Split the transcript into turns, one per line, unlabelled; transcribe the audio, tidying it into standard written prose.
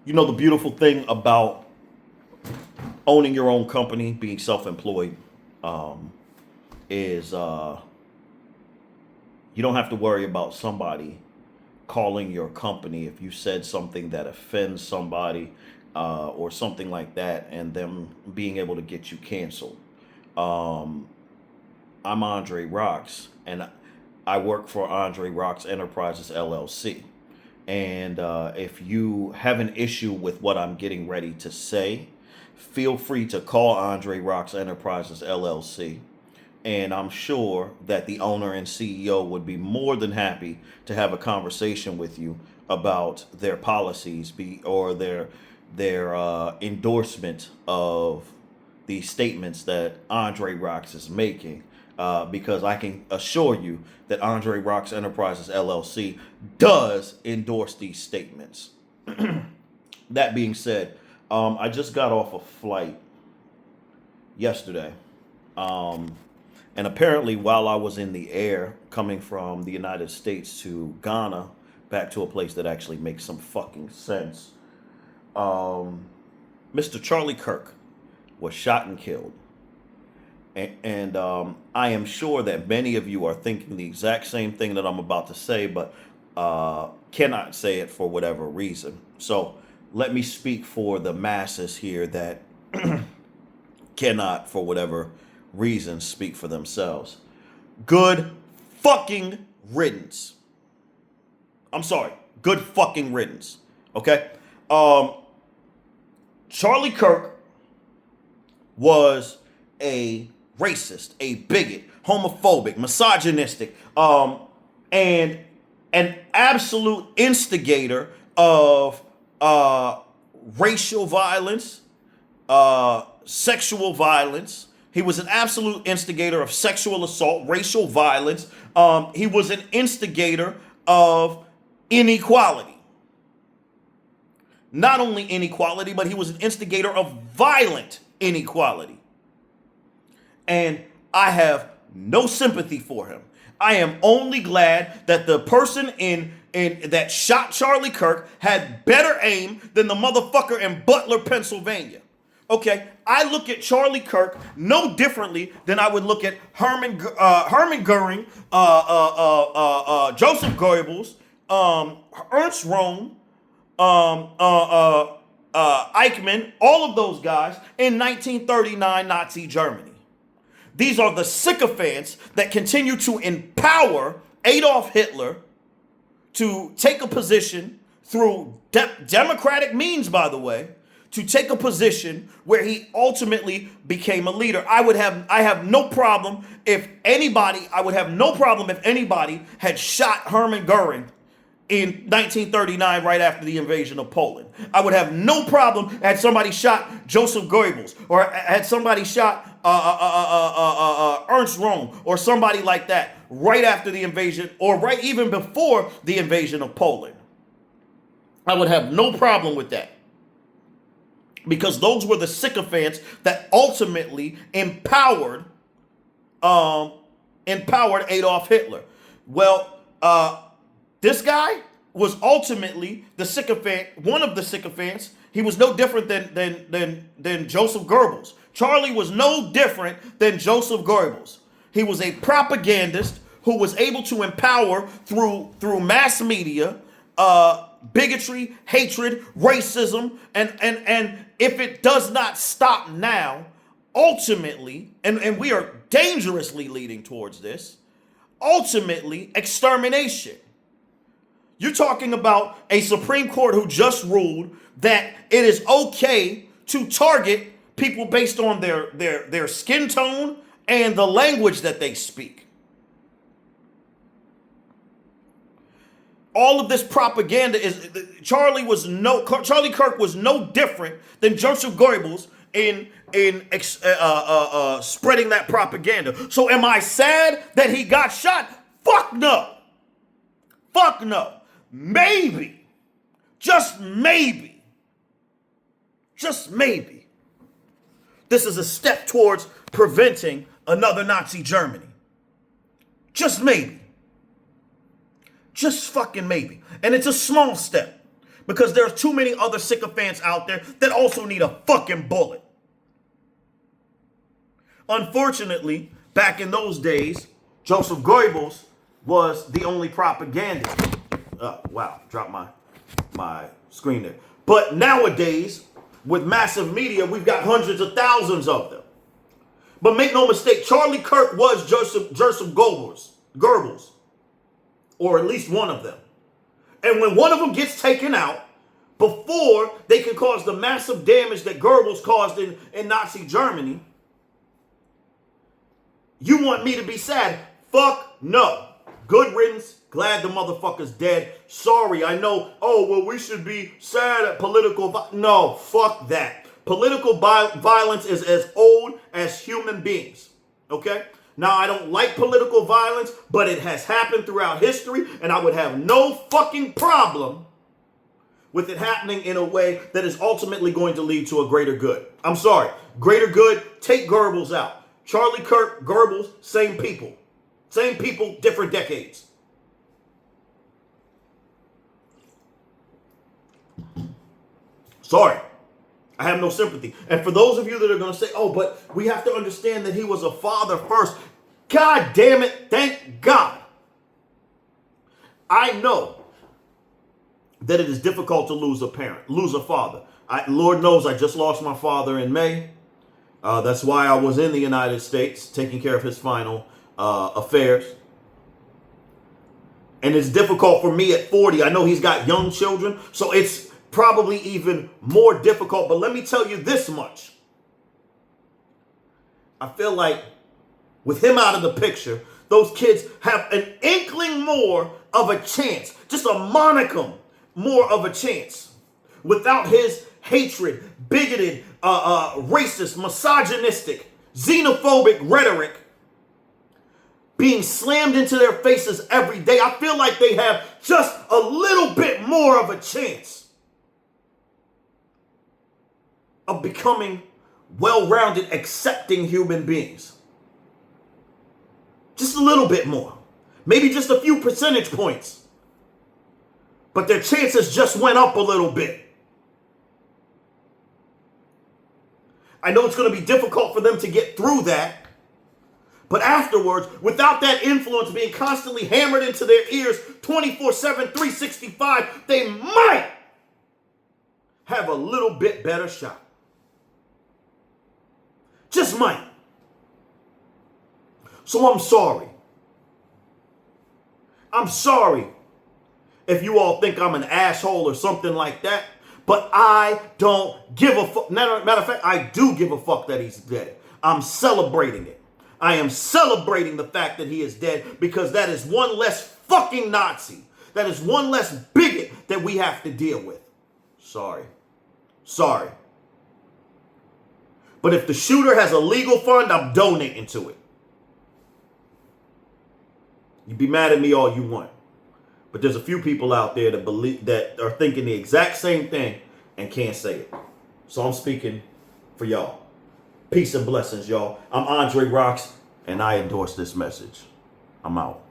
You know, the beautiful thing about owning your own company, being self-employed, um, is you don't have to worry about somebody calling your company if you said something that offends somebody or something like that, and them being able to get you canceled. Um, I'm Andre Rocks, and I work for Andre Rocks Enterprises LLC. And if you have an issue with what I'm getting ready to say, feel free to call Andre Rocks Enterprises LLC. And I'm sure that the owner and CEO would be more than happy to have a conversation with you about their policies or their endorsement of the statements that Andre Rocks is making. Because I can assure you that Andre Rocks Enterprises LLC does endorse these statements. That being said, I just got off a flight yesterday. Um, and apparently, while I was in the air coming from the United States to Ghana, back to a place that actually makes some fucking sense, um, Mr. Charlie Kirk was shot and killed. And I am sure that many of you are thinking the exact same thing that I'm about to say, but cannot say it for whatever reason. So let me speak for the masses here that cannot, for whatever reason, speak for themselves. Good fucking riddance. I'm sorry. Good fucking riddance. Okay? Um, Charlie Kirk was a racist, a bigot, homophobic, misogynistic, and an absolute instigator of racial violence, sexual violence. He was an absolute instigator of sexual assault, racial violence. He was an instigator of inequality. Not only inequality, but he was an instigator of violent inequality. And I have no sympathy for him. I am only glad that the person in that shot Charlie Kirk had better aim than the motherfucker in Butler, Pennsylvania. Okay, I look at Charlie Kirk no differently than I would look at Herman Goering, Joseph Goebbels, Ernst Röhm, Eichmann, all of those guys in 1939 Nazi Germany. These are the sycophants that continue to empower Adolf Hitler to take a position through democratic means, by the way, to take a position where he ultimately became a leader. I have no problem if anybody had shot Hermann Goering in 1939, right after the invasion of Poland. I would have no problem had somebody shot Joseph Goebbels, or had somebody shot Ernst Röhm, or somebody like that right after the invasion, or right even before the invasion of Poland. I would have no problem with that, because those were the sycophants that ultimately empowered Adolf Hitler. Well, this guy was ultimately the sycophant, one of the sycophants. He was no different than Joseph Goebbels. Charlie was no different than Joseph Goebbels. He was a propagandist who was able to empower through mass media bigotry, hatred, racism, and if it does not stop now, ultimately, and we are dangerously leading towards this, ultimately extermination. You're talking about a Supreme Court who just ruled that it is okay to target people based on their skin tone and the language that they speak. All of this propaganda is Charlie Kirk was no different than Joseph Goebbels in spreading that propaganda. So am I sad that he got shot? Fuck no. Fuck no. Maybe, just maybe, this is a step towards preventing another Nazi Germany. Just maybe. Just fucking maybe. And it's a small step. Because there's too many other sycophants out there that also need a fucking bullet. Unfortunately, back in those days, Joseph Goebbels was the only propagandist. Wow, dropped my screen there. But nowadays, with massive media, we've got hundreds of thousands of them. But make no mistake, Charlie Kirk was Joseph Goebbels, or at least one of them. And when one of them gets taken out, before they can cause the massive damage that Goebbels caused in Nazi Germany, you want me to be sad? Fuck no. Good riddance. Glad the motherfucker's dead. Sorry, I know. Oh, well, we should be sad at political violence. No, fuck that. Political violence is as old as human beings. Okay? Now, I don't like political violence, but it has happened throughout history, and I would have no fucking problem with it happening in a way that is ultimately going to lead to a greater good. I'm sorry. Greater good, take Goebbels out. Charlie Kirk, Goebbels, same people. Same people, different decades. Sorry. I have no sympathy. And for those of you that are going to say, oh, but we have to understand that he was a father first. God damn it. Thank God. I know that it is difficult to lose a parent, lose a father. Lord knows I just lost my father in May. That's why I was in the United States taking care of his final affairs. And it's difficult for me at 40. I know he's got young children, so it's probably even more difficult. But let me tell you this much. I feel like with him out of the picture, those kids have an inkling more of a chance, just a monicum more of a chance. Without his hatred, bigoted, racist, misogynistic, xenophobic rhetoric being slammed into their faces every day, I feel like they have just a little bit more of a chance of becoming well-rounded, accepting human beings. Just a little bit more. Maybe just a few percentage points. But their chances just went up a little bit. I know it's going to be difficult for them to get through that. But afterwards, without that influence being constantly hammered into their ears 24/7, 365, they might have a little bit better shot. Just might. So I'm sorry. I'm sorry if you all think I'm an asshole or something like that. But I don't give a fuck. Matter of fact, I do give a fuck that he's dead. I'm celebrating it. I am celebrating the fact that he is dead because that is one less fucking Nazi. That is one less bigot that we have to deal with. Sorry. Sorry. But if the shooter has a legal fund, I'm donating to it. You be mad at me all you want. But there's a few people out there that believe, that are thinking the exact same thing and can't say it. So I'm speaking for y'all. Peace and blessings, y'all. I'm Andre Rocks, and I endorse this message. I'm out.